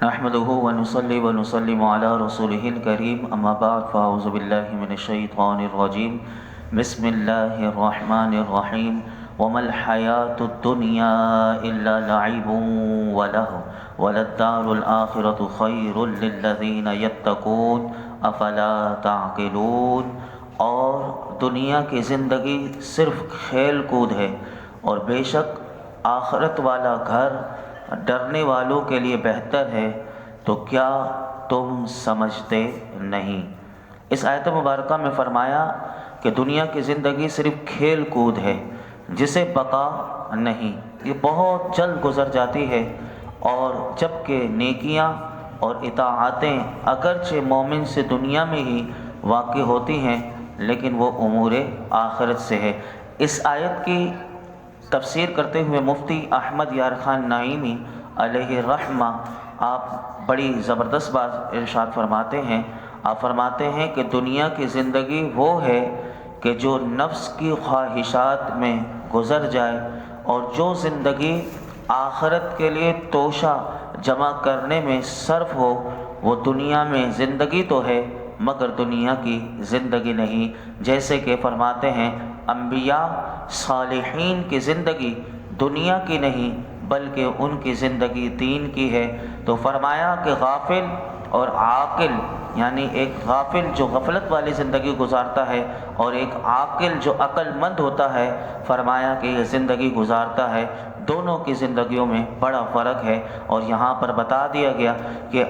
نحمده ونصلي ونسلم على رسوله الكريم اما بعد فاعوذ بالله من الشيطان الرجيم بسم الله الرحمن الرحيم وما الحياة الدنيا إلا لعب ولهو وللدار الآخرة خير للذين يتقون افلا تعقلون۔ اور دنیا کی زندگی صرف کھیل کود ہے اور بے شک آخرت والا گھر ڈرنے والوں کے لیے بہتر ہے، تو کیا تم سمجھتے نہیں؟ اس آیت مبارکہ میں فرمایا کہ دنیا کی زندگی صرف کھیل کود ہے جسے بقا نہیں، یہ بہت جلد گزر جاتی ہے، اور جبکہ نیکیاں اور اطاعتیں اگرچہ مومن سے دنیا میں ہی واقع ہوتی ہیں لیکن وہ امور آخرت سے ہے۔ اس آیت کی تفسیر کرتے ہوئے مفتی احمد یار خان نعیمی علیہ الرحمہ آپ بڑی زبردست بات ارشاد فرماتے ہیں۔ آپ فرماتے ہیں کہ دنیا کی زندگی وہ ہے کہ جو نفس کی خواہشات میں گزر جائے، اور جو زندگی آخرت کے لیے توشہ جمع کرنے میں صرف ہو، وہ دنیا میں زندگی تو ہے مگر دنیا کی زندگی نہیں۔ جیسے کہ فرماتے ہیں انبیاء صالحین کی زندگی دنیا کی نہیں بلکہ ان کی زندگی دین کی ہے۔ تو فرمایا کہ غافل اور عاقل، یعنی ایک غافل جو غفلت والی زندگی گزارتا ہے اور ایک عاقل جو عقل مند ہوتا ہے، فرمایا کہ یہ زندگی گزارتا ہے، دونوں کی زندگیوں میں بڑا فرق ہے۔ اور یہاں پر بتا دیا گیا کہ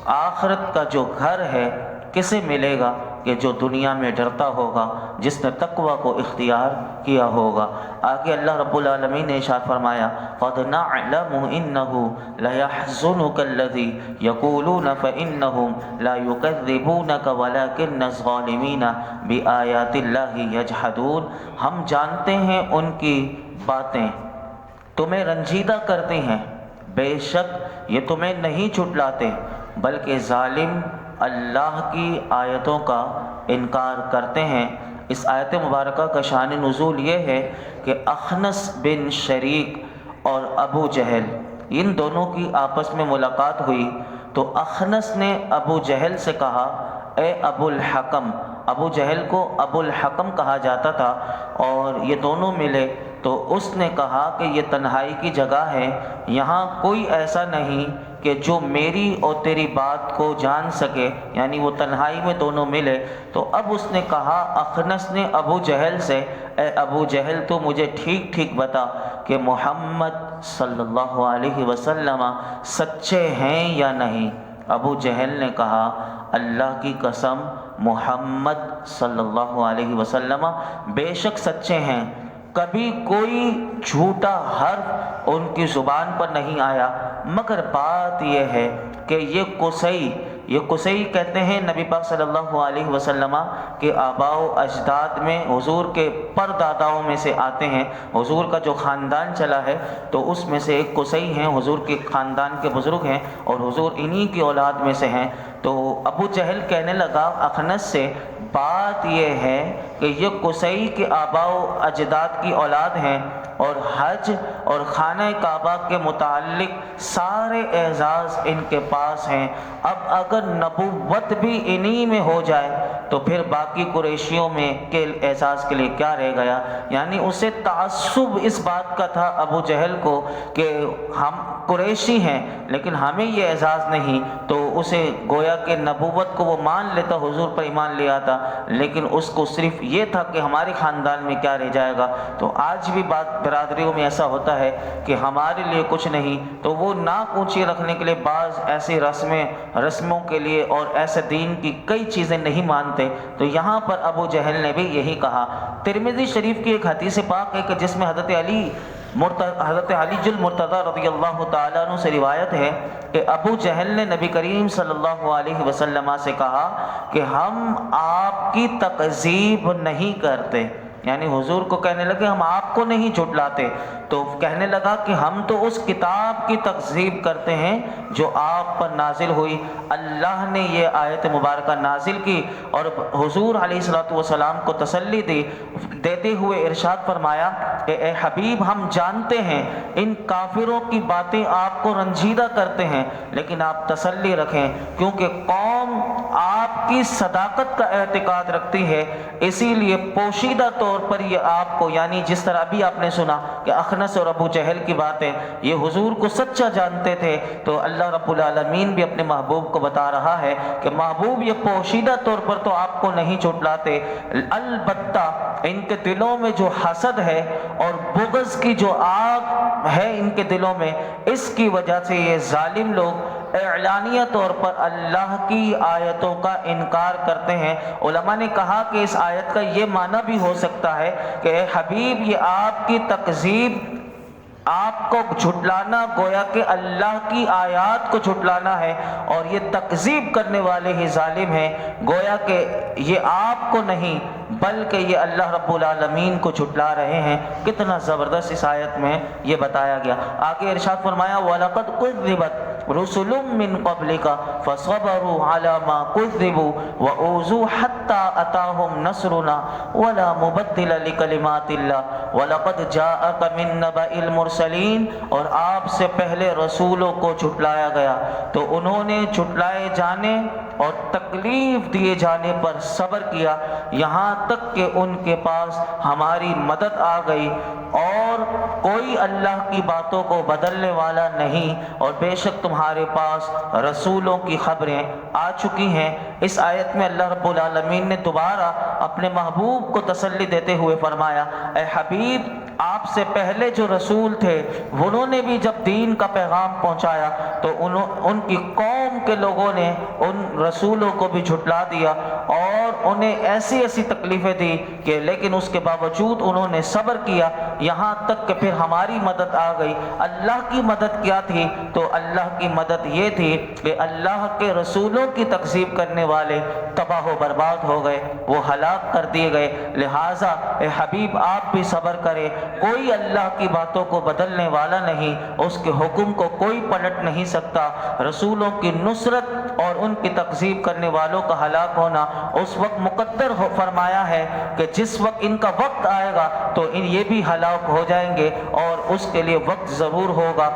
آخرت کا جو گھر ہے کسے ملے گا؟ کہ جو دنیا میں ڈرتا ہوگا، جس نے تقوی کو اختیار کیا ہوگا۔ آگے اللہ رب العالمین نے ارشاد فرمایا قَدْ نَعْلَمُ إِنَّهُ لَيَحْزُنُكَ الَّذِي يَقُولُونَ فَإِنَّهُمْ لَا يُكَذِّبُونَكَ وَلَكِنَّ الظَّالِمِينَ بِآيَاتِ اللَّهِ يَجْحَدُونَ۔ ہم جانتے ہیں ان کی باتیں تمہیں رنجیدہ کرتی ہیں، بے شک یہ تمہیں نہیں جھٹلاتے بلکہ ظالم اللہ کی آیتوں کا انکار کرتے ہیں۔ اس آیت مبارکہ کا شان نزول یہ ہے کہ اخنس بن شریک اور ابو جہل، ان دونوں کی آپس میں ملاقات ہوئی تو اخنس نے ابو جہل سے کہا اے ابو الحکم، ابو جہل کو ابو الحکم کہا جاتا تھا، اور یہ دونوں ملے تو اس نے کہا کہ یہ تنہائی کی جگہ ہے، یہاں کوئی ایسا نہیں کہ جو میری اور تیری بات کو جان سکے، یعنی وہ تنہائی میں دونوں ملے۔ تو اب اس نے کہا اخنس نے ابو جہل سے اے ابو جہل تو مجھے ٹھیک ٹھیک بتا کہ محمد صلی اللہ علیہ وسلم سچے ہیں یا نہیں؟ ابو جہل نے کہا اللہ کی قسم محمد صلی اللہ علیہ وسلم بے شک سچے ہیں، کبھی کوئی جھوٹا حرف ان کی زبان پر نہیں آیا، مگر بات یہ ہے کہ یہ قصی کہتے ہیں نبی پاک صلی اللہ علیہ وسلم کے آباء و اجداد میں حضور کے پرداداؤں میں سے آتے ہیں، حضور کا جو خاندان چلا ہے تو اس میں سے ایک قصی ہیں، حضور کے خاندان کے بزرگ ہیں اور حضور انہی کی اولاد میں سے ہیں۔ تو ابو جہل کہنے لگا اخنس سے بات یہ ہے کہ یہ قصی کے آباء و اجداد کی اولاد ہیں، اور حج اور خانہ کعبہ کے متعلق سارے اعزاز ان کے پاس ہیں، اب اگر نبوت بھی انہی میں ہو جائے تو پھر باقی قریشیوں میں کے اعزاز کے لیے کیا رہ گیا؟ یعنی اسے تعصب اس بات کا تھا ابو جہل کو کہ ہم قریشی ہیں لیکن ہمیں یہ اعزاز نہیں، تو اسے گویا کہ نبوت کو وہ مان لیتا، حضور پر ایمان لے آتا، لیکن اس کو صرف یہ تھا کہ ہمارے خاندان میں کیا رہ جائے گا۔ تو آج بھی بات برادریوں میں ایسا ہوتا ہے کہ ہمارے لیے کچھ نہیں، تو وہ ناک اونچی رکھنے کے لیے بعض ایسی رسموں کے لیے اور ایسے دین کی کئی چیزیں نہیں مانتے۔ تو یہاں پر ابو جہل نے بھی یہی کہا۔ ترمذی شریف کی ایک حدیث پاک ہے کہ جس میں حضرت علی المرتضی رضی اللہ تعالیٰ عنہ سے روایت ہے کہ ابو جہل نے نبی کریم صلی اللہ علیہ وسلم سے کہا کہ ہم آپ کی تکذیب نہیں کرتے، یعنی حضور کو کہنے لگے ہم آپ کو نہیں جھٹلاتے، تو کہنے لگا کہ ہم تو اس کتاب کی تکذیب کرتے ہیں جو آپ پر نازل ہوئی۔ اللہ نے یہ آیت مبارکہ نازل کی اور حضور علیہ الصلوۃ والسلام کو تسلی دی، دیتے ہوئے ارشاد فرمایا کہ اے حبیب ہم جانتے ہیں ان کافروں کی باتیں آپ کو رنجیدہ کرتے ہیں، لیکن آپ تسلی رکھیں کیونکہ قوم آپ کی صداقت کا اعتقاد رکھتی ہے، اسی لیے پوشیدہ طور پر یہ آپ کو، یعنی جس طرح ابھی آپ نے سنا کہ اخنس اور ابو جہل کی باتیں، یہ حضور کو سچا جانتے تھے، تو اللہ رب العالمین بھی اپنے محبوب کو بتا رہا ہے کہ محبوب یہ پوشیدہ طور پر تو آپ کو نہیں جھٹلاتے، البتہ ان کے دلوں میں جو حسد ہے اور بغض کی جو آگ ہے ان کے دلوں میں، اس کی وجہ سے یہ ظالم لوگ اعلانیہ طور پر اللہ کی آیتوں کا انکار کرتے ہیں۔ علماء نے کہا کہ اس آیت کا یہ معنی بھی ہو سکتا ہے کہ اے حبیب یہ آپ کی تکذیب، آپ کو جھٹلانا گویا کہ اللہ کی آیات کو جھٹلانا ہے، اور یہ تکذیب کرنے والے ہی ظالم ہیں، گویا کہ یہ آپ کو نہیں بلکہ یہ اللہ رب العالمین کو جھٹلا رہے ہیں۔ کتنا زبردست اس آیت میں یہ بتایا گیا۔ آگے ارشاد فرمایا وَلَقَدْ كُذِّبَتْ رُسُلٌ مِّن قَبْلِكَ فَصَبَرُوا عَلَىٰ مَا كُذِّبُوا وَأُوذُوا حَتَّىٰ أَتَاهُمْ نَصْرُنَا وَلَا مُبَدِّلَ لِكَلِمَاتِ اللَّهِ وَلَقَدْ جَاءَكَ مِن نَّبَإِ الْمُرْسَلِينَ، اور آپ سے پہلے رسولوں کو جھٹلایا گیا تو انہوں نے جھٹلائے جانے اور تکلیف دیے جانے پر صبر کیا، یہاں تک کہ ان کے پاس ہماری مدد آ گئی، اور کوئی اللہ کی باتوں کو بدلنے والا نہیں، اور بے شک تمہارے پاس رسولوں کی خبریں آ چکی ہیں۔ اس آیت میں اللہ رب العالمین نے دوبارہ اپنے محبوب کو تسلی دیتے ہوئے فرمایا اے حبیب آپ سے پہلے جو رسول تھے انہوں نے بھی جب دین کا پیغام پہنچایا تو ان کی قوم کے لوگوں نے ان رسولوں کو بھی جھٹلا دیا اور انہیں ایسی ایسی تکلیفیں دی کہ لیکن اس کے باوجود انہوں نے صبر کیا، یہاں تک کہ پھر ہماری مدد آ گئی۔ اللہ کی مدد کیا تھی؟ تو اللہ کی مدد یہ تھی کہ اللہ کے رسولوں کی تکذیب کرنے والے تباہ و برباد ہو گئے، وہ ہلاک کر دیے گئے۔ لہٰذا اے حبیب آپ بھی صبر کریں، کوئی اللہ کی باتوں کو بدلنے والا نہیں، اس کے حکم کو کوئی پلٹ نہیں سکتا۔ رسولوں کی نصرت اور ان کی تکذیب کرنے والوں کا ہلاک ہونا اس وقت مقدر فرمایا ہے کہ جس وقت ان کا وقت آئے گا تو یہ بھی ہلاک ہو جائیں گے، اور اس کے لیے وقت ضرور ہوگا۔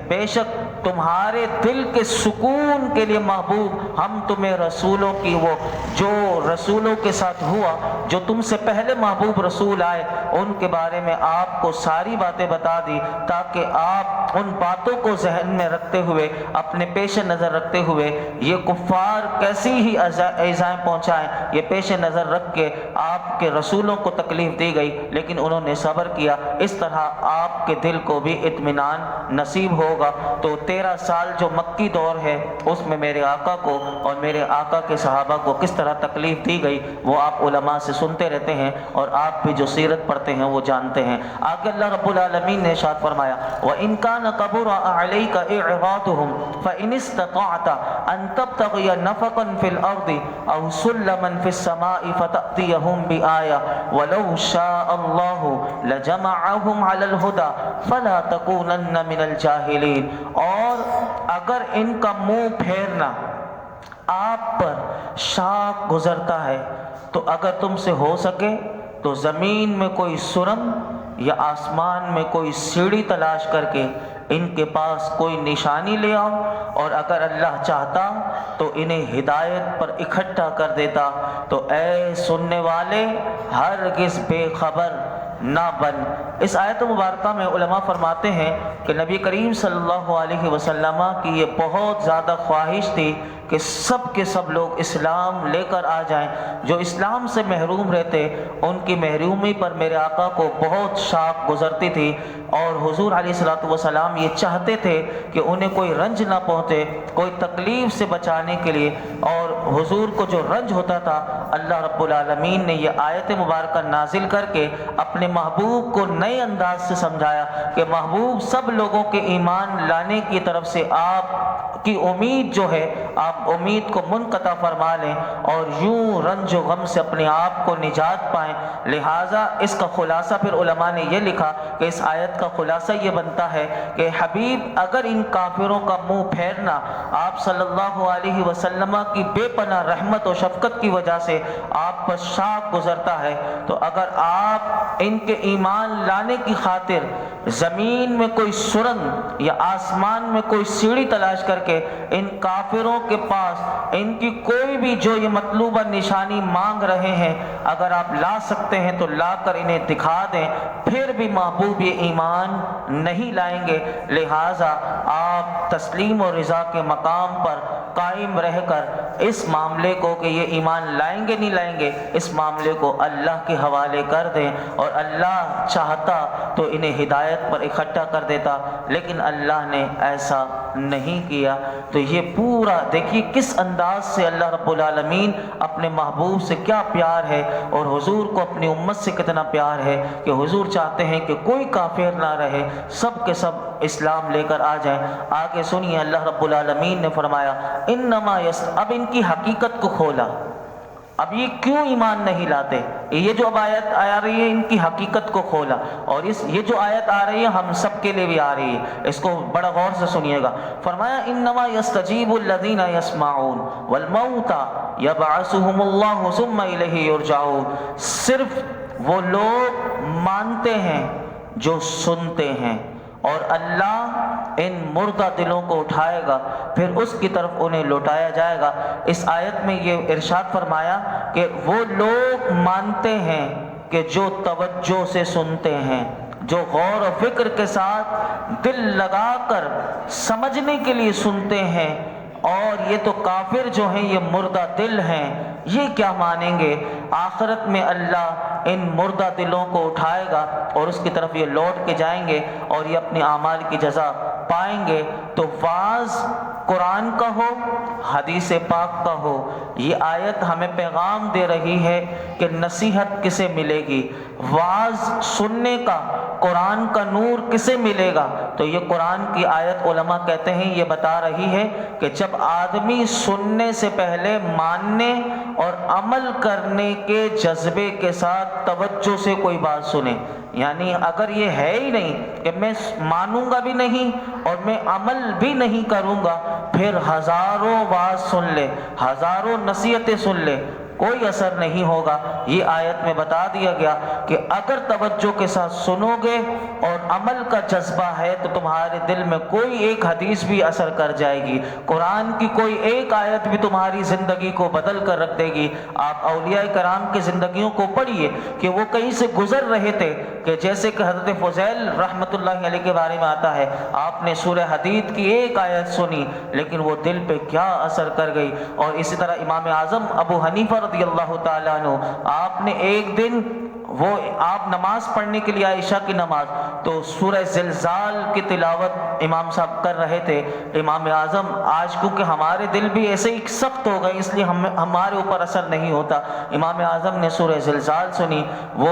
بے شک تمہارے دل کے سکون کے لیے محبوب ہم تمہیں رسولوں کی وہ جو رسولوں کے ساتھ ہوا، جو تم سے پہلے محبوب رسول آئے، ان کے بارے میں آپ کو ساری باتیں بتا دی تاکہ آپ ان باتوں کو ذہن میں رکھتے ہوئے، اپنے پیش نظر رکھتے ہوئے، یہ کفار کیسی ہی ایذائیں پہنچائیں یہ پیش نظر رکھ کے آپ کے رسولوں کو تکلیف دی گئی لیکن انہوں نے صبر کیا، اس طرح آپ کے دل کو بھی اطمینان نصیب ہوگا۔ تو 13 سال جو مکی دور ہے اس میں میرے آقا کو اور میرے آقا کے صحابہ کو کس طرح تکلیف دی گئی وہ آپ علماء سے سنتے رہتے ہیں، اور آپ بھی جو سیرت پڑھتے ہیں وہ جانتے ہیں۔ آگے اللہ رب العالمین نے ارشاد فرمایا وَإِن كَانَ كَبُرَ عَلَيْكَ إِعْرَاضُهُمْ فَإِنِ اسْتَطَعْتَ أَن تَبْتَغِيَ نَفَقًا فِي الْأَرْضِ أَوْ سُلَّمًا فِي السَّمَاءِ فَتَأْتِيَهُم بِآيَةٍ وَلَوْ شَاءَ اللَّهُ لَجَمَعَهُمْ عَلَى الْهُدَى فَلَا تَكُونَنَّ مِنَ الْجَاهِلِينَ، اور اگر ان کا منہ پھیرنا آپ پر شاق گزرتا ہے تو اگر تم سے ہو سکے تو زمین میں کوئی سرنگ یا آسمان میں کوئی سیڑھی تلاش کر کے ان کے پاس کوئی نشانی لے آؤ، اور اگر اللہ چاہتا تو انہیں ہدایت پر اکٹھا کر دیتا۔ تو اے سننے والے ہرگز بے خبر نہ بن۔ اس آیت مبارکہ میں علماء فرماتے ہیں کہ نبی کریم صلی اللہ علیہ وسلم کی یہ بہت زیادہ خواہش تھی کہ سب کے سب لوگ اسلام لے کر آ جائیں، جو اسلام سے محروم رہتے ان کی محرومی پر میرے آقا کو بہت شاق گزرتی تھی، اور حضور علیہ الصلوۃ والسلام یہ چاہتے تھے کہ انہیں کوئی رنج نہ پہنچے، کوئی تکلیف سے بچانے کے لیے، اور حضور کو جو رنج ہوتا تھا اللہ رب العالمین نے یہ آیت مبارکہ نازل کر کے اپنے محبوب کو نئے انداز سے سمجھایا کہ محبوب سب لوگوں کے ایمان لانے کی طرف سے آپ کی امید جو ہے آپ امید کو منقطع فرما لیں اور یوں رنج و غم سے اپنے آپ کو نجات پائیں۔ لہٰذا اس کا خلاصہ پھر علماء نے یہ لکھا کہ اس آیت کا خلاصہ یہ بنتا ہے کہ حبیب اگر ان کافروں کا منہ پھیرنا آپ صلی اللہ علیہ وسلم کی بے پناہ رحمت و شفقت کی وجہ سے آپ پر شاق گزرتا ہے، تو اگر آپ ان کے ایمان لانے کی خاطر زمین میں کوئی سرنگ یا آسمان میں کوئی سیڑھی تلاش کر کے ان کافروں کے پاس ان کی کوئی بھی جو یہ مطلوبہ نشانی مانگ رہے ہیں اگر آپ لا سکتے ہیں تو لا کر انہیں دکھا دیں، پھر بھی محبوب یہ ایمان نہیں لائیں گے۔ لہٰذا آپ تسلیم و رضا کے مقام پر قائم رہ کر اس معاملے کو کہ یہ ایمان لائیں گے نہیں لائیں گے، اس معاملے کو اللہ کے حوالے کر دیں، اور اللہ چاہتا تو انہیں ہدایت پر اکٹھا کر دیتا، لیکن اللہ نے ایسا نہیں کیا۔ تو یہ پورا دیکھیے کس انداز سے اللہ رب العالمین اپنے محبوب سے کیا پیار ہے اور حضور کو اپنی امت سے کتنا پیار ہے کہ حضور چاہتے ہیں کہ کوئی کافر نہ رہے، سب کے سب اسلام لے کر آ جائیں۔ آگے سنیے اللہ رب العالمین نے فرمایا انما اب ان کی حقیقت کو کھولا، اب یہ کیوں ایمان نہیں لاتے، یہ جو اب آیت آ رہی ہے ان کی حقیقت کو کھولا، اور یہ جو آیت آ رہی ہے ہم سب کے لیے بھی آ رہی ہے، اس کو بڑا غور سے سنیے گا۔ فرمایا انما یستجیب الذین یسمعون والموتى یبعثهم اللہ ثم الیہ یرجعون، صرف وہ لوگ مانتے ہیں جو سنتے ہیں، اور اللہ ان مردہ دلوں کو اٹھائے گا پھر اس کی طرف انہیں لوٹایا جائے گا۔ اس آیت میں یہ ارشاد فرمایا کہ وہ لوگ مانتے ہیں کہ جو توجہ سے سنتے ہیں، جو غور و فکر کے ساتھ دل لگا کر سمجھنے کے لیے سنتے ہیں، اور یہ تو کافر جو ہیں یہ مردہ دل ہیں، یہ کیا مانیں گے؟ آخرت میں اللہ ان مردہ دلوں کو اٹھائے گا اور اس کی طرف یہ لوٹ کے جائیں گے اور یہ اپنے اعمال کی جزا پائیں گے۔ تو واعظ قرآن کا ہو حدیث پاک کا ہو، یہ آیت ہمیں پیغام دے رہی ہے کہ نصیحت کسے ملے گی، واعظ سننے کا، قرآن کا نور کسے ملے گا؟ تو یہ قرآن کی آیت علماء کہتے ہیں یہ بتا رہی ہے کہ جب آدمی سننے سے پہلے ماننے اور عمل کرنے کے جذبے کے ساتھ توجہ سے کوئی بات سنے، یعنی اگر یہ ہے ہی نہیں کہ میں مانوں گا بھی نہیں اور میں عمل بھی نہیں کروں گا، پھر ہزاروں بات سن لے، ہزاروں نصیحتیں سن لے، کوئی اثر نہیں ہوگا۔ یہ آیت میں بتا دیا گیا کہ اگر توجہ کے ساتھ سنو گے اور عمل کا جذبہ ہے تو تمہارے دل میں کوئی ایک حدیث بھی اثر کر جائے گی، قرآن کی کوئی ایک آیت بھی تمہاری زندگی کو بدل کر رکھ دے گی۔ آپ اولیاء کرام کی زندگیوں کو پڑھیے کہ وہ کہیں سے گزر رہے تھے، کہ جیسے کہ حضرت فضیل رحمۃ اللہ علیہ کے بارے میں آتا ہے، آپ نے سورہ حدید کی ایک آیت سنی لیکن وہ دل پہ کیا اثر کر گئی۔ اور اسی طرح امام اعظم ابو حنیفہ رضی اللہ تعالیٰ عنہ، آپ نے ایک دن آپ نماز پڑھنے کے لیے عائشہ کی نماز، تو سورہ زلزال کی تلاوت امام صاحب کر رہے تھے۔ امام اعظم آج کیونکہ ہمارے دل بھی ایسے ہی سخت ہو گئے اس لیے ہمارے اوپر اثر نہیں ہوتا، امام اعظم نے سورہ زلزال سنی۔ وہ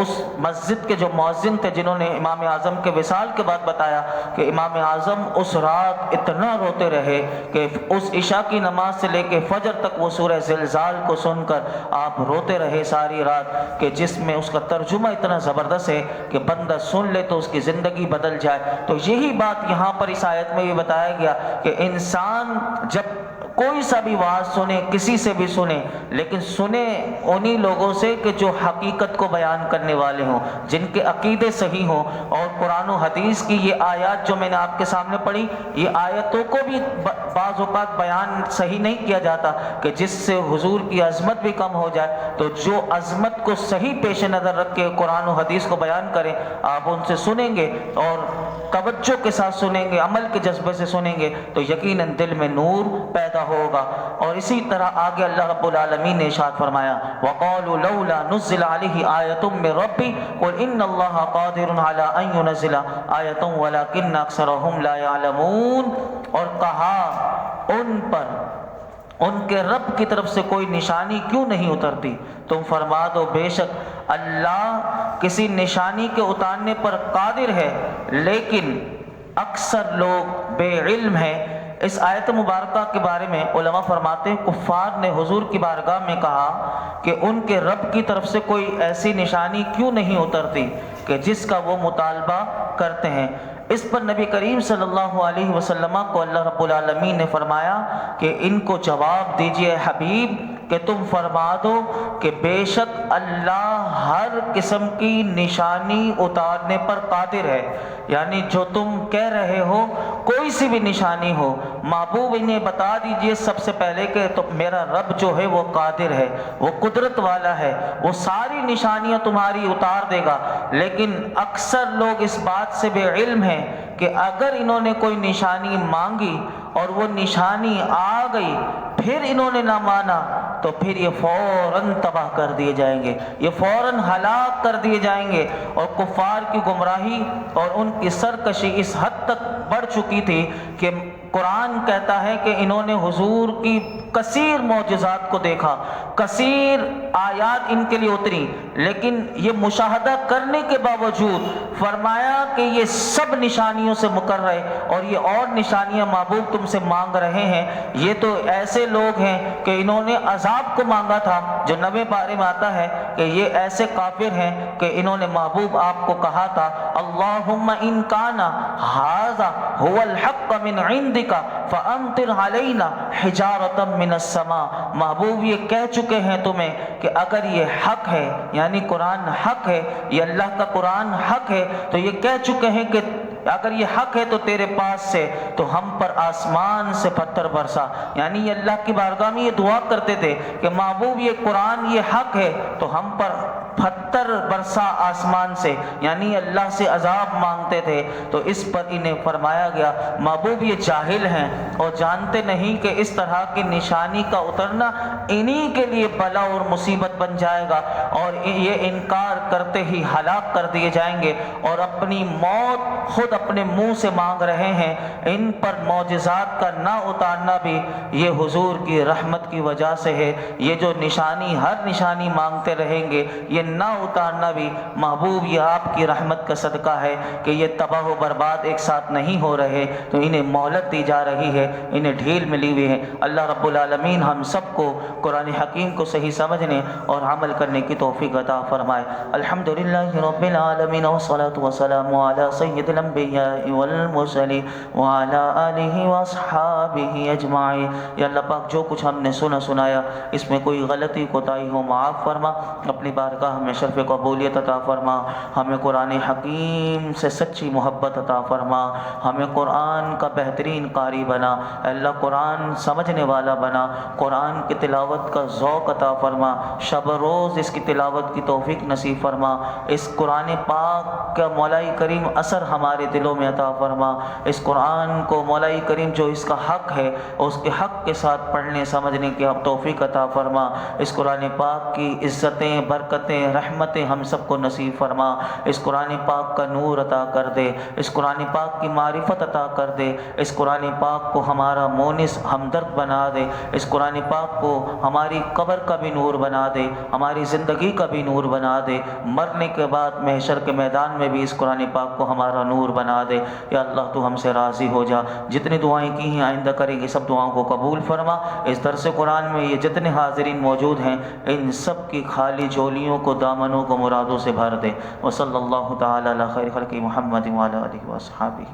اس مسجد کے جو مؤذن تھے جنہوں نے امام اعظم کے وصال کے بعد بتایا کہ امام اعظم اس رات اتنا روتے رہے کہ اس عشاء کی نماز سے لے کے فجر تک وہ سورہ زلزال کو سن کر آپ روتے رہے ساری رات، کہ جس میں اس کا ترجمہ اتنا زبردست ہے کہ بندہ سن لے تو اس کی زندگی بدل جائے۔ تو یہی بات یہاں پر اس آیت میں یہ بتایا گیا کہ انسان جب کوئی سا بھی واعظ سنے، کسی سے بھی سنے، لیکن سنے انہی لوگوں سے کہ جو حقیقت کو بیان کرنے والے ہوں، جن کے عقیدے صحیح ہوں۔ اور قرآن و حدیث کی یہ آیات جو میں نے آپ کے سامنے پڑھی، یہ آیتوں کو بھی بعض اوقات بیان صحیح نہیں کیا جاتا کہ جس سے حضور کی عظمت بھی کم ہو جائے، تو جو عظمت کو صحیح پیش نظر رکھ کے قرآن و حدیث کو بیان کریں، آپ ان سے سنیں گے اور توجہ کے ساتھ سنیں گے، عمل کے جذبے سے سنیں گے، تو یقیناً دل میں نور پیدا ہوگا۔ اور اسی طرح آگے اللہ رب العالمین نے ارشاد فرمایا وَقَالُوا لَوْلَا نُزِّلَ عَلَيْهِ آيَةٌ مِّن رَّبِّهِ قُلْ إِنَّ اللَّهَ قَادِرٌ عَلَىٰ أَن يُنَزِّلَ آيَةً وَلَٰكِنَّ أَكْثَرَهُمْ لَا يَعْلَمُونَ۔ اور کہا ان پر ان کے رب کی طرف سے کوئی نشانی کیوں نہیں اترتی؟ تم فرما دو بے شک اللہ کسی نشانی کے اتارنے پر قادر ہے، لیکن اکثر لوگ بے علم ہیں۔ اس آیت مبارکہ کے بارے میں علماء فرماتے ہیں کفار نے حضور کی بارگاہ میں کہا کہ ان کے رب کی طرف سے کوئی ایسی نشانی کیوں نہیں اترتی کہ جس کا وہ مطالبہ کرتے ہیں۔ اس پر نبی کریم صلی اللہ علیہ وسلم کو اللہ رب العالمین نے فرمایا کہ ان کو جواب دیجئے حبیب کہ تم فرما دو کہ بے شک اللہ ہر قسم کی نشانی اتارنے پر قادر ہے، یعنی جو تم کہہ رہے ہو کوئی سی بھی نشانی ہو، محبوب انہیں بتا دیجئے سب سے پہلے کہ تو میرا رب جو ہے وہ قادر ہے، وہ قدرت والا ہے، وہ ساری نشانیاں تمہاری اتار دے گا۔ لیکن اکثر لوگ اس بات سے بے علم ہیں کہ اگر انہوں نے کوئی نشانی مانگی اور وہ نشانی آ گئی پھر انہوں نے نہ مانا تو پھر یہ فوراً تباہ کر دیے جائیں گے، یہ فوراً ہلاک کر دیے جائیں گے۔ اور کفار کی گمراہی اور ان کی سرکشی اس حد تک بڑھ چکی تھی کہ قرآن کہتا ہے کہ انہوں نے حضور کی کثیر معجزات کو دیکھا، کثیر آیات ان کے لیے اتری، لیکن یہ مشاہدہ کرنے کے باوجود فرمایا کہ یہ سب نشانیوں سے مقرر ہے اور یہ اور نشانیاں محبوب تم سے مانگ رہے ہیں، یہ تو ایسے لوگ ہیں کہ انہوں نے عذاب کو مانگا تھا، جو 90 بارے میں آتا ہے کہ یہ ایسے کافر ہیں کہ انہوں نے محبوب آپ کو کہا تھا اللہم ان کان ھذا ھو الحق من عندک فامطر علینا حجارۃ من السماء۔ محبوب یہ کہہ چکے ہیں تمہیں کہ اگر یہ حق ہے، یعنی قرآن حق ہے، یہ اللہ کا قرآن حق ہے، تو یہ کہہ چکے ہیں کہ اگر یہ حق ہے تو تیرے پاس سے تو ہم پر آسمان سے پتھر برسا۔ یعنی یہ اللہ کی بارگاہ میں یہ دعا کرتے تھے کہ محبوب یہ قرآن یہ حق ہے تو ہم پر پتھر برسا آسمان سے، یعنی اللہ سے عذاب مانگتے تھے۔ تو اس پر انہیں فرمایا گیا محبوب یہ جاہل ہیں اور جانتے نہیں کہ اس طرح کی نشانی کا اترنا انہی کے لیے بلا اور مصیبت بن جائے گا اور یہ انکار کرتے ہی ہلاک کر دیے جائیں گے اور اپنی موت خود اپنے منہ سے مانگ رہے ہیں۔ ان پر معجزات کا نہ اتارنا بھی یہ حضور کی رحمت کی وجہ سے ہے، یہ جو نشانی ہر نشانی مانگتے رہیں گے یہ نہ اتارنا بھی محبوب یہ آپ کی رحمت کا صدقہ ہے کہ یہ تباہ و برباد ایک ساتھ نہیں ہو رہے، تو انہیں مہلت دی جا رہی ہے، انہیں ڈھیل ملی ہوئی ہے۔ اللہ رب العالمین ہم سب کو قرآن حکیم کو صحیح سمجھنے اور عمل کرنے کی توفیق عطا فرمائے۔ الحمدللہ رب العالمین والصلاة والسلام علی سید الانبیاء والمرسلین وعلی آلہ واصحابہ اجمعین۔ یا اللہ پاک جو کچھ ہم نے سنایا اس میں کوئی غلطی کوتاہی ہو معاف فرما، اپنی بارگاہ ہمیں شرف قبولیت عطا فرما، ہمیں قرآن حکیم سے سچی محبت عطا فرما، ہمیں قرآن کا بہترین قاری بنا، اے اللہ قرآن سمجھنے والا بنا، قرآن کی تلاوت کا ذوق عطا فرما، شب روز اس کی تلاوت کی توفیق نصیب فرما، اس قرآن پاک کا مولائی کریم اثر ہمارے دلوں میں عطا فرما، اس قرآن کو مولائی کریم جو اس کا حق ہے اس کے حق کے ساتھ پڑھنے سمجھنے کی توفیق عطا فرما، اس قرآن پاک کی عزتیں برکتیں رحمتیں ہم سب کو نصیب فرما، اس قرآن پاک کا نور عطا کر دے، اس قرآن پاک کی معرفت عطا کر دے، اس قرآن پاک کو ہمارا مونس ہمدرد بنا دے، اس قرآن پاک کو ہماری قبر کا بھی نور بنا دے، ہماری زندگی کا بھی نور بنا دے، مرنے کے بعد محشر کے میدان میں بھی اس قرآن پاک کو ہمارا نور بنا دے۔ یا اللہ تو ہم سے راضی ہو جا، جتنی دعائیں کی ہیں آئندہ کریں گے سب دعاؤں کو قبول فرما۔ اس درس قرآن میں یہ جتنے حاضرین موجود ہیں ان سب کی خالی جولیوں کو دامنوں کو مرادوں سے بھر دے۔ وصلی اللہ تعالی علی خیر خلق محمد وعلی آلہ وصحبہ۔